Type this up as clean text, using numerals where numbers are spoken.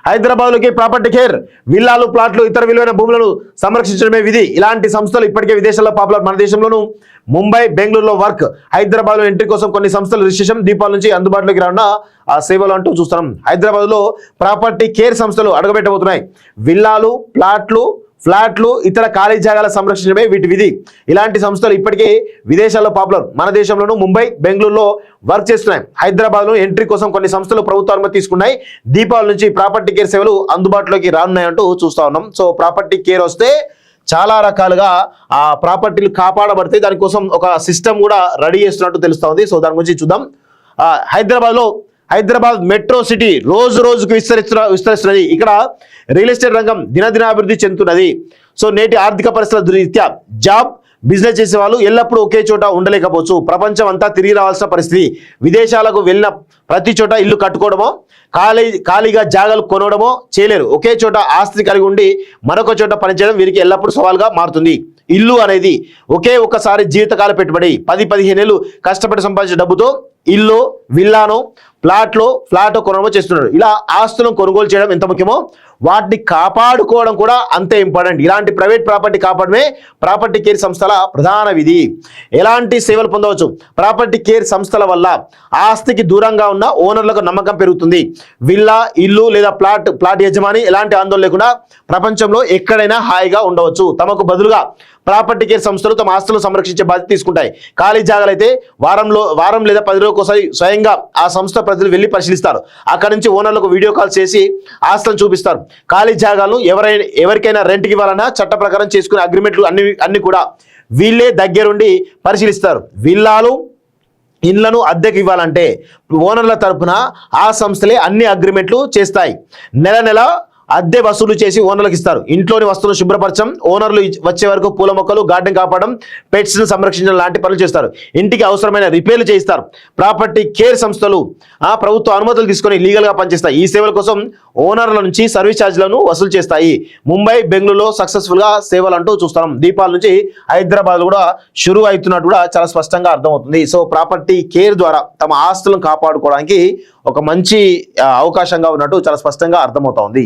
హైదరాబాద్లోకి property care విల్లాలు ప్లాట్లు ఇతర విలువైన భూములను సంరక్షించడమే విధి. ఇలాంటి సంస్థలు ఇప్పటికే విదేశాల్లో పాపులర్. మన దేశంలోనూ ముంబై, బెంగళూరులో వర్క్. హైదరాబాద్లో ఎంట్రీ కోసం కొన్ని సంస్థలు రిజిస్ట్రేషన్ దీపాల నుంచి అందుబాటులోకి రానున్న ఆ సేవలు అంటూ చూస్తున్నాం. హైదరాబాద్లో ప్రాపర్టీ కేర్ సంస్థలు అడుగుపెట్టబోతున్నాయి. విల్లాలు, ఫ్లాట్లు ఇతర ఖాళీ జాగాల సంరక్షణమే వీటి విధి. ఇలాంటి సంస్థలు ఇప్పటికే విదేశాల్లో పాపులర్. మన దేశంలోనూ ముంబై, బెంగళూరులో వర్క్ చేస్తున్నాయి. హైదరాబాద్లో ఎంట్రీ కోసం కొన్ని సంస్థలు ప్రభుత్వ అనుమతి తీసుకున్నాయి. దీపావళి నుంచి ప్రాపర్టీ కేర్ సేవలు అందుబాటులోకి రానున్నాయంటూ చూస్తా ఉన్నాం. సో ప్రాపర్టీ కేర్ వస్తే చాలా రకాలుగా ఆ ప్రాపర్టీలు కాపాడబడితే దానికోసం ఒక సిస్టమ్ కూడా రెడీ చేస్తున్నట్టు తెలుస్తా ఉంది. సో దాని గురించి చూద్దాం. హైదరాబాద్ మెట్రో సిటీ రోజు రోజుకు విస్తరిస్తున్నది. ఇక్కడ రియల్ ఎస్టేట్ రంగం దినదినాభివృద్ధి చెందుతున్నది. సో నేటి ఆర్థిక పరిస్థితుల రీత్యా బిజినెస్ చేసే వాళ్ళు ఎల్లప్పుడూ ఒకే చోట ఉండలేకపోవచ్చు. ప్రపంచం అంతా తిరిగి రావాల్సిన పరిస్థితి. విదేశాలకు వెళ్ళిన ప్రతి చోట ఇల్లు కట్టుకోవడమో ఖాళీగా జాగాలు కొనడమో చేయలేరు. ఒకే చోట ఆస్తి కలిగి ఉండి మరొక చోట పనిచేయడం వీరికి ఎల్లప్పుడూ సవాల్గా మారుతుంది. ఇల్లు అనేది ఒక్కసారి జీవితకాల పెట్టుబడి. 10-15 ఏళ్ళు కష్టపడి సంపాదించిన డబ్బుతో ఇల్లు, విల్లాను, ఫ్లాట్ కొనడమో చేస్తున్నారు. ఇలా ఆస్తులను కొనుగోలు చేయడం ఎంత ముఖ్యమో వాటిని కాపాడుకోవడం కూడా అంతే ఇంపార్టెంట్. ఇలాంటి ప్రైవేట్ ప్రాపర్టీ కాపాడమే ప్రాపర్టీ కేర్ సంస్థల ప్రధాన విధి. ఎలాంటి సేవలు పొందవచ్చు? ప్రాపర్టీ కేర్ సంస్థల వల్ల ఆస్తికి దూరంగా ఉన్న ఓనర్లకు నమ్మకం పెరుగుతుంది. విల్లా, ఇల్లు లేదా ప్లాట్ యజమాని ఎలాంటి ఆందోళన లేకుండా ప్రపంచంలో ఎక్కడైనా హాయిగా ఉండవచ్చు. తమకు బదులుగా ప్రాపర్టీ కేర్ సంస్థలు తమ ఆస్తులను సంరక్షించే బాధ్యత తీసుకుంటాయి. ఖాళీ జాగాలైతే వారం లేదా 10 రోజులకోసారి స్వయంగా ఆ సంస్థ ప్రజలు వెళ్ళి పరిశీలిస్తారు. అక్కడి నుంచి ఓనర్లకు వీడియో కాల్ చేసి ఆస్తులను చూపిస్తారు. ఖాళీ జాగాలను ఎవరికైనా రెంట్కి ఇవ్వాలన్నా చట్ట ప్రకారం చేసుకునే అగ్రిమెంట్లు అన్ని కూడా వీళ్ళే దగ్గరుండి పరిశీలిస్తారు. ఇళ్లను అద్దెకి ఇవ్వాలంటే ఓనర్ల తరపున ఆ సంస్థలే అన్ని అగ్రిమెంట్లు చేస్తాయి. నెల అద్దె వసూలు చేసి ఓనర్లకు ఇస్తారు. ఇంట్లోని వస్తువులు శుభ్రపరచడం, ఓనర్లు వచ్చే వరకు పూల మొక్కలు, గార్డెన్ కాపాడడం, పెట్స్ను సంరక్షించడం లాంటి పనులు చేస్తారు. ఇంటికి అవసరమైన రిపేర్లు చేయిస్తారు. ప్రాపర్టీ కేర్ సంస్థలు ప్రభుత్వ అనుమతులు తీసుకొని లీగల్గా పనిచేస్తాయి. ఈ సేవల కోసం ఓనర్ల నుంచి సర్వీస్ ఛార్జీలను వసూలు చేస్తాయి. ముంబై, బెంగళూరులో సక్సెస్ఫుల్గా సేవలు అంటూ చూస్తున్నాం. దీపాల నుంచి హైదరాబాద్ కూడా షురూ అవుతున్నట్టు కూడా చాలా స్పష్టంగా అర్థమవుతుంది. సో ప్రాపర్టీ కేర్ ద్వారా తమ ఆస్తులను కాపాడుకోవడానికి ఒక మంచి అవకాశంగా ఉన్నట్టు చాలా స్పష్టంగా అర్థమవుతోంది.